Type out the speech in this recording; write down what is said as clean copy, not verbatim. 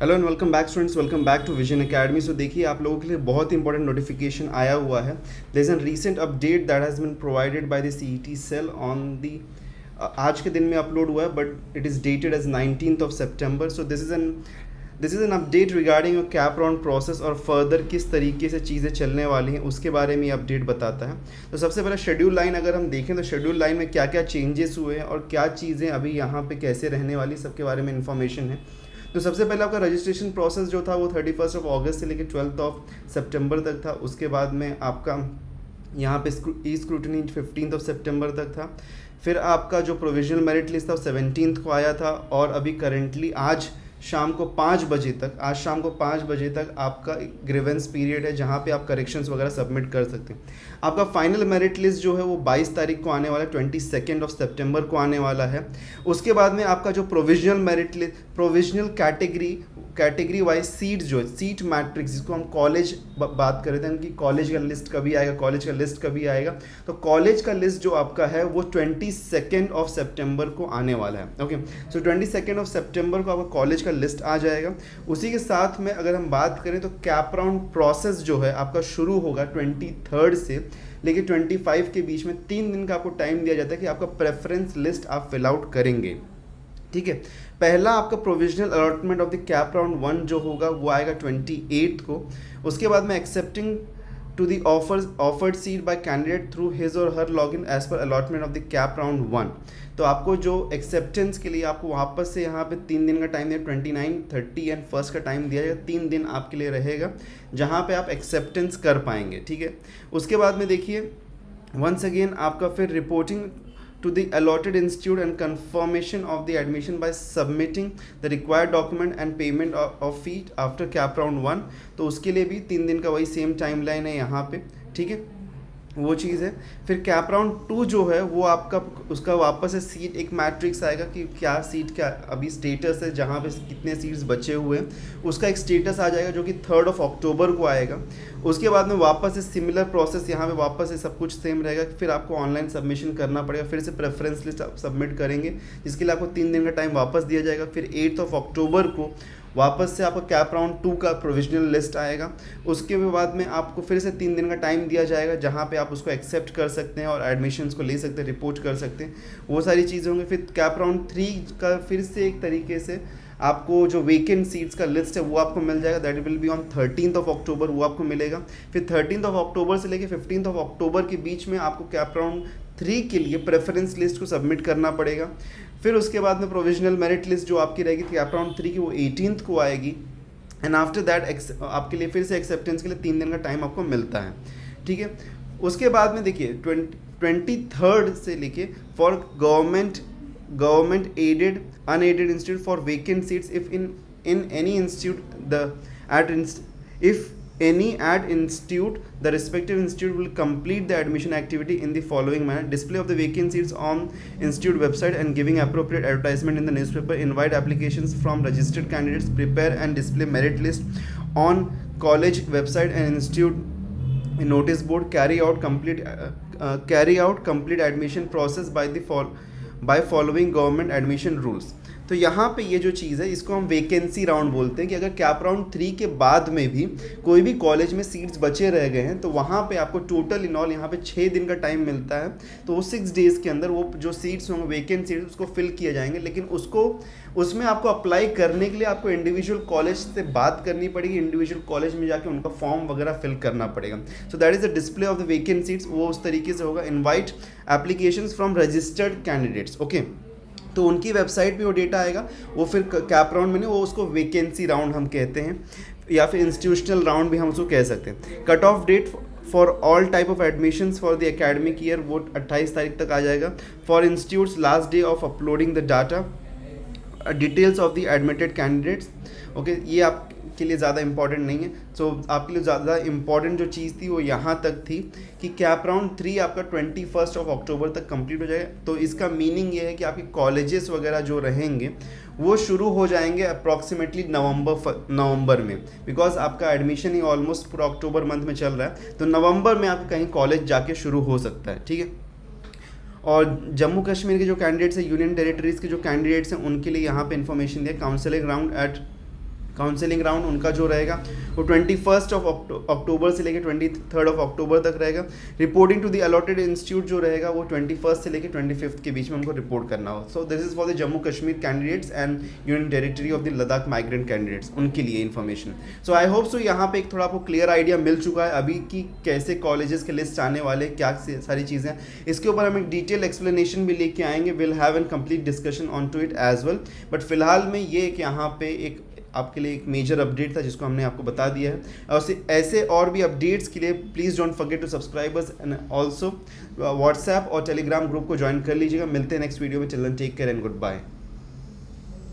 Hello and welcome back students, welcome back to Vision Academy. So देखिए, आप लोगों के लिए बहुत इंपॉर्टेंट नोटिफिकेशन आया हुआ है। There is an recent update that has been provided by the CET cell on the आज के दिन में अपलोड हुआ है, but it is dated as 19th of September। So this is an update regarding your CAP round process और further किस तरीके से चीज़ें चलने वाली हैं उसके बारे में ये अपडेट बताता है। तो सबसे पहले शेड्यूल लाइन अगर हम देखें तो शेड्यूल लाइन में क्या क्या चेंजेस हुए हैं और क्या चीज़ें अभी यहाँ पे कैसे रहने वाली, सबके बारे में इन्फॉर्मेशन है। तो सबसे पहले आपका रजिस्ट्रेशन प्रोसेस जो था वो 31st of August से लेकर 12th of September तक था। उसके बाद में आपका यहाँ पे ई स्क्रूटनी 15th of September तक था। फिर आपका जो प्रोविजनल मेरिट लिस्ट था वो 17th को आया था, और अभी करेंटली आज शाम को 5 बजे तक आपका ग्रीवेंस पीरियड है, जहाँ पे आप करेक्शंस वगैरह सबमिट कर सकते हैं। आपका फाइनल मेरिट लिस्ट जो है वो 22 तारीख को आने वाला है, 22nd of September को आने वाला है। उसके बाद में आपका जो provisional merit list, provisional category wise seat जो है, सीट मैट्रिक्स, जिसको हम कॉलेज बात कर रहे थे कि कॉलेज का लिस्ट कभी आएगा, तो कॉलेज का लिस्ट जो आपका है वो 22nd of September को आने वाला है। Okay, so 22nd of September को आपका कॉलेज का लिस्ट आ जाएगा। उसी के साथ में अगर हम बात करें तो कैप राउंड प्रोसेस जो है आपका शुरू होगा 23rd से लेकिन 25 के बीच में 3 दिन का आपको टाइम दिया जाता है कि आपका प्रेफरेंस लिस्ट आप फिल आउट करेंगे। ठीक है, पहला आपका provisional allotment of the CAP round 1 जो होगा वो आएगा 28 को। उसके बाद में accepting to the offered seat by candidate through his or her login as per allotment of the CAP round 1। तो आपको जो एक्सेप्टेंस के लिए आपको वापस से यहाँ पे 3 दिन का टाइम दिया, 29, 30 एंड 1 का टाइम दिया जाएगा। 3 दिन आपके लिए रहेगा जहाँ पे आप एक्सेप्टेंस कर पाएंगे। ठीक है, उसके बाद में देखिए वंस अगेन आपका फिर reporting to the allotted institute and confirmation of the admission by submitting the required document and payment of fee after cap round 1। तो उसके लिए भी 3 दिन का वही सेम टाइमलाइन है यहाँ पे। ठीक है, वो चीज़ है। फिर कैप राउंड 2 जो है वो आपका उसका वापस से सीट एक मैट्रिक्स आएगा कि क्या सीट क्या अभी स्टेटस है, जहाँ पे कितने सीट्स बचे हुए हैं उसका एक स्टेटस आ जाएगा जो कि 3rd of October को आएगा। उसके बाद में वापस से सिमिलर प्रोसेस, यहाँ पे वापस से सब कुछ सेम रहेगा। फिर आपको ऑनलाइन सबमिशन करना पड़ेगा, फिर से प्रेफरेंस लिस्ट आप सबमिट करेंगे जिसके लिए आपको 3 दिन का टाइम वापस दिया जाएगा। फिर 8th of October को वापस से आपका कैप राउंड 2 का प्रोविजनल लिस्ट आएगा। उसके बाद में आपको फिर से 3 दिन का टाइम दिया जाएगा जहाँ पे आप उसको एक्सेप्ट कर सकते हैं और एडमिशन्स को ले सकते हैं, रिपोर्ट कर सकते हैं, वो सारी चीज़ें होंगी। फिर कैप राउंड 3 का फिर से एक तरीके से आपको जो वेकेंट सीट्स का लिस्ट है वो आपको मिल जाएगा, that will be on 13th of October, वो आपको मिलेगा। फिर 13th of October से लेके 15th of October के बीच में आपको कैप राउंड 3 के लिए प्रेफरेंस लिस्ट को सबमिट करना पड़ेगा। फिर उसके बाद में प्रोविजनल मेरिट लिस्ट जो आपकी रहेगी कैप राउंड 3 की वो 18th को आएगी। एंड आफ्टर दैट आपके लिए फिर से एक्सेप्टेंस के लिए 3 दिन का टाइम आपको मिलता है। ठीक है, उसके बाद में देखिए 23rd से लेके for government aided unaided institute for vacant seats if in any institute if any at institute the respective institute will complete the admission activity in the following manner: display of the vacant seats on institute website and giving appropriate advertisement in the newspaper, invite applications from registered candidates, prepare and display merit list on college website and institute notice board, carry out complete admission process by following government admission rules। तो यहाँ पे ये जो चीज़ है इसको हम vacancy round बोलते हैं कि अगर कैप राउंड 3 के बाद में भी कोई भी कॉलेज में सीट्स बचे रह गए हैं तो वहाँ पे आपको टोटल इन ऑल यहाँ पे 6 दिन का टाइम मिलता है। तो वो 6 डेज़ के अंदर वो जो सीट्स होंगे वैकेंट सीट्स उसको फिल किए जाएंगे, लेकिन उसमें आपको अप्लाई करने के लिए आपको इंडिविजुअल कॉलेज से बात करनी पड़ेगी, इंडिविजुअल कॉलेज में जाके उनका फॉर्म वगैरह फिल करना पड़ेगा। So that is the display of the vacant seats, वो उस तरीके से होगा। Invite applications from registered candidates, okay, तो उनकी वेबसाइट पे वो डेटा आएगा। वो फिर कैप राउंड में नहीं, वो उसको वैकेंसी राउंड हम कहते हैं या फिर इंस्टीट्यूशनल राउंड भी हम उसको कह सकते हैं। Cut off date for all type of admissions for the academic year वो 28 तारीख तक आ जाएगा। For institutes last day of uploading the data, details of the admitted candidates, okay, ये आपके लिए ज़्यादा इंपॉर्टेंट नहीं है। सो आपके लिए ज़्यादा इंपॉर्टेंट जो चीज़ थी वो यहाँ तक थी कि कैप राउंड 3 आपका 21st of October तक कंप्लीट हो जाएगा। तो इसका मीनिंग ये है कि आपके कॉलेजेस वगैरह जो रहेंगे वो शुरू हो जाएंगे अप्रॉक्सीमेटली नवंबर में, बिकॉज आपका एडमिशन ही ऑलमोस्ट पूरा अक्टूबर मंथ में चल रहा है, तो नवंबर में आप कहीं कॉलेज जाके शुरू हो सकता है। ठीक है, और जम्मू कश्मीर के जो कैंडिडेट्स हैं, यूनियन टेरिटरीज़ के जो कैंडिडेट्स हैं, उनके लिए यहाँ पे इन्फॉर्मेशन दिया। काउंसलिंग राउंड उनका जो रहेगा वो 21 अक्टूबर से लेकर 23 अक्टूबर तक रहेगा। Reporting to the allotted institute जो रहेगा वो 21 से लेकर 25 के बीच में उनको रिपोर्ट करना हो। सो this is for the Jammu Kashmir candidates and union territory of the Ladakh migrant candidates, उनके लिए information. So I hope so यहाँ पे एक थोड़ा आपको क्लियर आइडिया मिल चुका है अभी कि कैसे कॉलेजेस के लिस्ट आने वाले, क्या सारी चीज़ें। इसके ऊपर हम एक डिटेल एक्सप्लेनेशन भी लेके आएंगे, will have an complete discussion on to it as well. But फिलहाल में ये एक यहाँ पे एक आपके लिए एक मेजर अपडेट था जिसको हमने आपको बता दिया है। और ऐसे और भी अपडेट्स के लिए please don't forget to subscribers and also WhatsApp और टेलीग्राम ग्रुप को ज्वाइन कर लीजिएगा। मिलते हैं नेक्स्ट वीडियो में। Children take care and good bye.